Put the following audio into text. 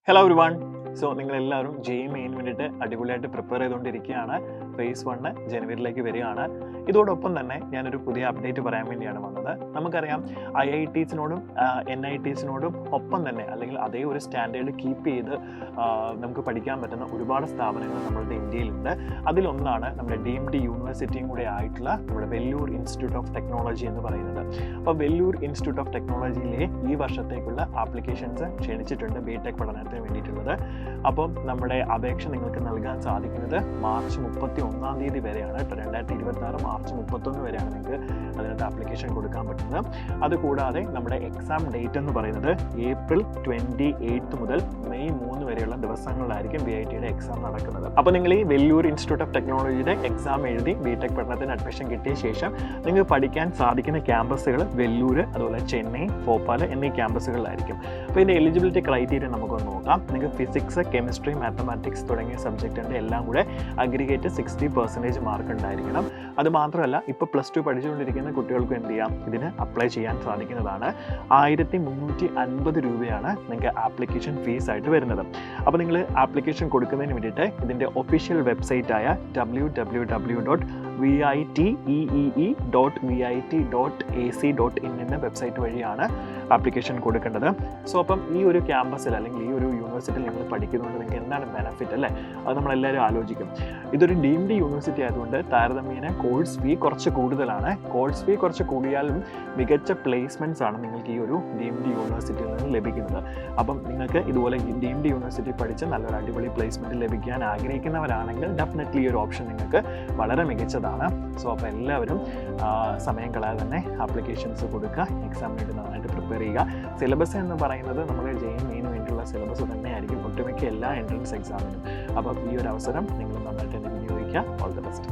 Hello everyone. So നിങ്ങളെല്ലാവരും JEE main വേണ്ടിയിട്ട് അടിപൊളിയായിട്ട് പ്രിപ്പയർ ചെയ്തുകൊണ്ടിരിക്കുകയാണ്. ഫേസ് 1 ജനുവരിയിലേക്ക് വരികയാണ്. ഇതോടൊപ്പം തന്നെ ഞാനൊരു പുതിയ അപ്ഡേറ്റ് പറയാൻ വേണ്ടിയാണ് വന്നത്. നമുക്കറിയാം IITസിനോടും NITസിനോടും ഒപ്പം തന്നെ അല്ലെങ്കിൽ അതേ ഒരു സ്റ്റാൻഡേർഡ് കീപ്പ് ചെയ്ത് നമുക്ക് പഠിക്കാൻ പറ്റുന്ന ഒരുപാട് സ്ഥാപനങ്ങൾ നമ്മുടെ ഇന്ത്യയിലുണ്ട്. അതിലൊന്നാണ് നമ്മുടെ ഡീംഡ് യൂണിവേഴ്സിറ്റിയും കൂടെ ആയിട്ടുള്ള നമ്മുടെ വെല്ലൂർ ഇൻസ്റ്റിറ്റ്യൂട്ട് ഓഫ് ടെക്നോളജി എന്ന് പറയുന്നത്. അപ്പോൾ വെല്ലൂർ ഇൻസ്റ്റിറ്റ്യൂട്ട് ഓഫ് ടെക്നോളജിയിലെ ഈ വർഷത്തേക്കുള്ള ആപ്ലിക്കേഷൻസ് ക്ഷണിച്ചിട്ടുണ്ട് BTech പഠനത്തിന് വേണ്ടിയിട്ടുള്ളത്. അപ്പം നമ്മുടെ അപേക്ഷ നിങ്ങൾക്ക് നൽകാൻ സാധിക്കുന്നത് മാർച്ച് 31 തീയതി വരെയാണ്. 2026 മാർച്ച് 31 വരെയാണ് നിങ്ങൾക്ക് അതിനകത്ത് ആപ്ലിക്കേഷൻ കൊടുക്കാൻ പറ്റുന്നത്. അതുകൂടാതെ നമ്മുടെ എക്സാം ഡേറ്റ് എന്ന് പറയുന്നത് ഏപ്രിൽ 28 മുതൽ മെയ് 3 വരെയുള്ള ദിവസങ്ങളിലായിരിക്കും BITയുടെ എക്സാം നടക്കുന്നത്. അപ്പോൾ നിങ്ങൾ ഈ വെല്ലൂർ ഇൻസ്റ്റിറ്റ്യൂട്ട് ഓഫ് ടെക്നോളജിയുടെ എക്സാം എഴുതി BTech പഠനത്തിന് അഡ്മിഷൻ കിട്ടിയ ശേഷം നിങ്ങൾക്ക് പഠിക്കാൻ സാധിക്കുന്ന ക്യാമ്പസുകൾ വെല്ലൂർ, അതുപോലെ ചെന്നൈ, ഭോപ്പാൽ എന്നീ ക്യാമ്പസുകളിലായിരിക്കും. അപ്പോൾ ഇതിൻ്റെ എലിജിബിലിറ്റി ക്രൈറ്റീരിയ നമുക്കൊന്ന് നോക്കാം. നിങ്ങൾക്ക് ഫിസിക്സ്, കെമിസ്ട്രി, മാത്തമാറ്റിക്സ് തുടങ്ങിയ സബ്ജക്റ്റിൻ്റെ എല്ലാം കൂടെ അഗ്രിഗേറ്റ് 60% മാർക്ക് ഉണ്ടായിരിക്കണം. അത് മാത്രമല്ല ഇപ്പോൾ +2 പഠിച്ചുകൊണ്ടിരിക്കുന്ന കുട്ടികൾക്കും എന്ത് ചെയ്യാം, ഇതിന് അപ്ലൈ ചെയ്യാൻ സാധിക്കുന്നതാണ്. 1350 രൂപയാണ് നിങ്ങൾക്ക് ആപ്ലിക്കേഷൻ ഫീസ് ആയിട്ട് വരുന്നത്. അപ്പോൾ നിങ്ങൾ ആപ്ലിക്കേഷൻ കൊടുക്കുന്നതിന് വേണ്ടിയിട്ട് ഇതിൻ്റെ ഒഫീഷ്യൽ വെബ്സൈറ്റായ www.vitee.vit.ac.in എന്ന വെബ്സൈറ്റ് വഴിയാണ് ആപ്ലിക്കേഷൻ കൊടുക്കേണ്ടത്. സോ അപ്പം ഈ ഒരു ക്യാമ്പസിൽ അല്ലെങ്കിൽ ഈ ഒരു യൂണിവേഴ്സിറ്റിയിൽ നിങ്ങൾ പഠിക്കുന്നതുകൊണ്ട് നിങ്ങൾക്ക് എന്താണ് ബെനിഫിറ്റ് അല്ലേ? അത് നമ്മളെല്ലാവരും ആലോചിക്കും. ഇതൊരു ഡീംഡ് യൂണിവേഴ്സിറ്റി ആയതുകൊണ്ട് താരതമ്യേന കോഴ്സ് ഫീ കുറച്ച് കൂടുതലാണ്. കോഴ്സ് ഫീ കുറച്ച് കൂടിയാലും മികച്ച പ്ലേസ്മെൻറ്റ്സ് ആണ് നിങ്ങൾക്ക് ഈ ഒരു ഡീംഡ് യൂണിവേഴ്സിറ്റിയിൽ നിന്ന് ലഭിക്കുന്നത്. അപ്പം നിങ്ങൾക്ക് ഇതുപോലെ ഡീംഡ് യൂണിവേഴ്സിറ്റി പഠിച്ച് നല്ലൊരു അടിപൊളി പ്ലേസ്മെൻറ്റ് ലഭിക്കാൻ ആഗ്രഹിക്കുന്നവരാണെങ്കിൽ ഡെഫിനറ്റ്ലി ഈ ഒരു ഓപ്ഷൻ നിങ്ങൾക്ക് വളരെ മികച്ചതാണ്. സോ അപ്പോൾ എല്ലാവരും സമയം കളയാതെ തന്നെ ആപ്ലിക്കേഷൻസ് കൊടുക്കുക, എക്സാം വേണ്ടി നന്നായിട്ട് പ്രിപ്പയർ ചെയ്യുക. സിലബസ് എന്ന് പറയുന്നത് നമ്മുടെ JEE മെയിന് വേണ്ടിയുള്ള സിലബസ് തന്നെയായിരിക്കും ഒട്ടുമിക്ക എല്ലാ എൻട്രൻസ് എക്സാമിനും. അപ്പോൾ ഈ ഒരു അവസരം നിങ്ങൾ നന്നായിട്ട് തന്നെ വിനിയോഗിക്കുക. All the best.